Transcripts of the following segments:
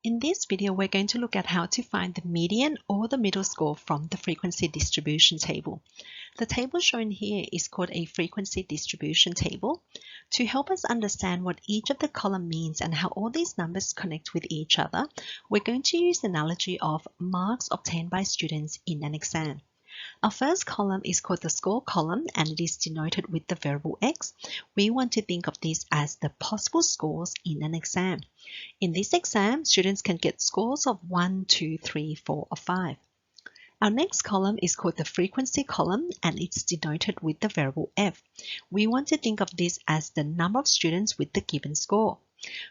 In this video, we're going to look at how to find the median or the middle score from the frequency distribution table. The table shown here is called a frequency distribution table. To help us understand what each of the column means and how all these numbers connect with each other, we're going to use the analogy of marks obtained by students in an exam. Our first column is called the score column and it is denoted with the variable x. We want to think of this as the possible scores in an exam. In this exam, students can get scores of 1, 2, 3, 4, or 5. Our next column is called the frequency column and it's denoted with the variable f. We want to think of this as the number of students with the given score.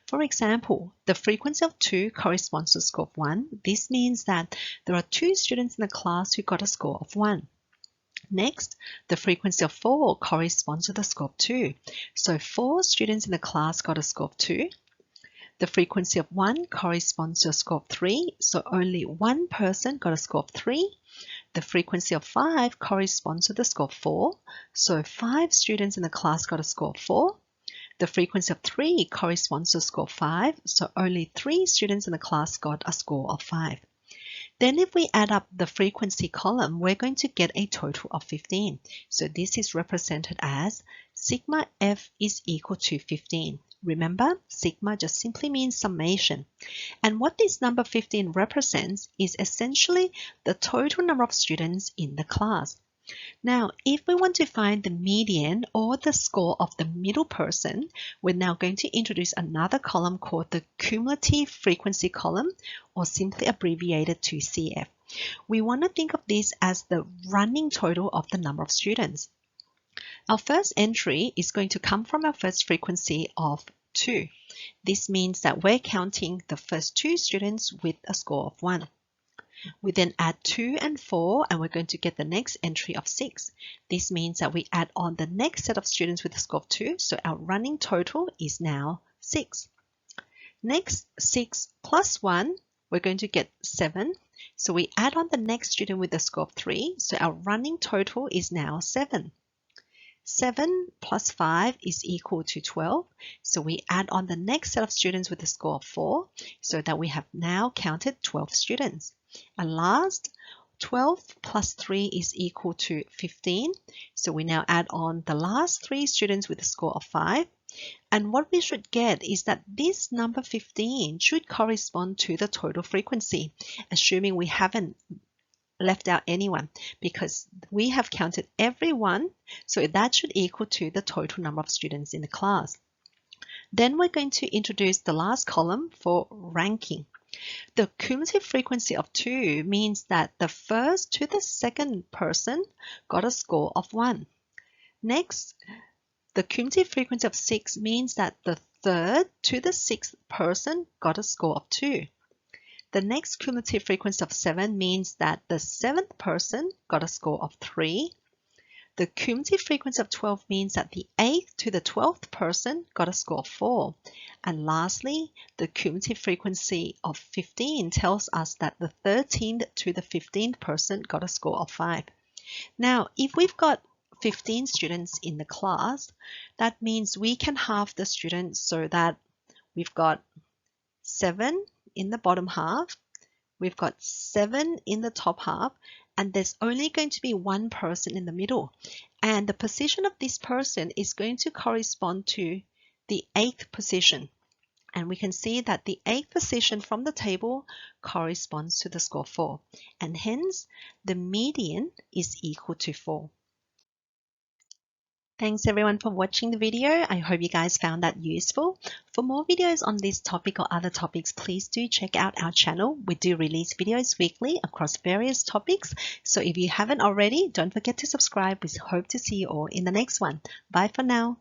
For example, the frequency of 2 corresponds to a score of 1. This means that there are 2 students in the class who got a score of 1. Next, the frequency of 4 corresponds to the score of 2. So 4 students in the class got a score of 2. The frequency of 1 corresponds to a score of 3. So only one person got a score of 3. The frequency of 5 corresponds to the score of 4. So 5 students in the class got a score of 4. The frequency of 3 corresponds to a score of 5, so only 3 students in the class got a score of 5. Then if we add up the frequency column, we're going to get a total of 15. So this is represented as sigma f is equal to 15. Remember, sigma just simply means summation. And what this number 15 represents is essentially the total number of students in the class. Now, if we want to find the median or the score of the middle person, we're now going to introduce another column called the cumulative frequency column, or simply abbreviated to CF. We want to think of this as the running total of the number of students. Our first entry is going to come from our first frequency of 2. This means that we're counting the first 2 students with a score of 1. We then add 2 and 4 and we're going to get the next entry of 6. This means that we add on the next set of students with a score of 2, so our running total is now 6. Next, 6 plus 1, we're going to get 7. So we add on the next student with a score of 3, so our running total is now 7. 7 plus 5 is equal to 12. So we add on the next set of students with a score of 4, so that we have now counted 12 students. And last, 12 plus 3 is equal to 15. So we now add on the last 3 students with a score of 5. And what we should get is that this number 15 should correspond to the total frequency, assuming we haven't left out anyone, because we have counted everyone, so that should equal to the total number of students in the class. Then we're going to introduce the last column for ranking. The cumulative frequency of 2 means that the first to the second person got a score of 1. Next, the cumulative frequency of 6 means that the third to the sixth person got a score of 2. The next cumulative frequency of 7 means that the 7th person got a score of 3. The cumulative frequency of 12 means that the 8th to the 12th person got a score of 4. And lastly, the cumulative frequency of 15 tells us that the 13th to the 15th person got a score of 5. Now, if we've got 15 students in the class, that means we can halve the students so that we've got 7 in the bottom half, we've got 7 in the top half, and there's only going to be one person in the middle. And the position of this person is going to correspond to the 8th position. And we can see that the 8th position from the table corresponds to the score 4. And hence, the median is equal to 4. Thanks everyone for watching the video. I hope you guys found that useful. For more videos on this topic or other topics, please do check out our channel. We do release videos weekly across various topics. So if you haven't already, don't forget to subscribe. We hope to see you all in the next one. Bye for now.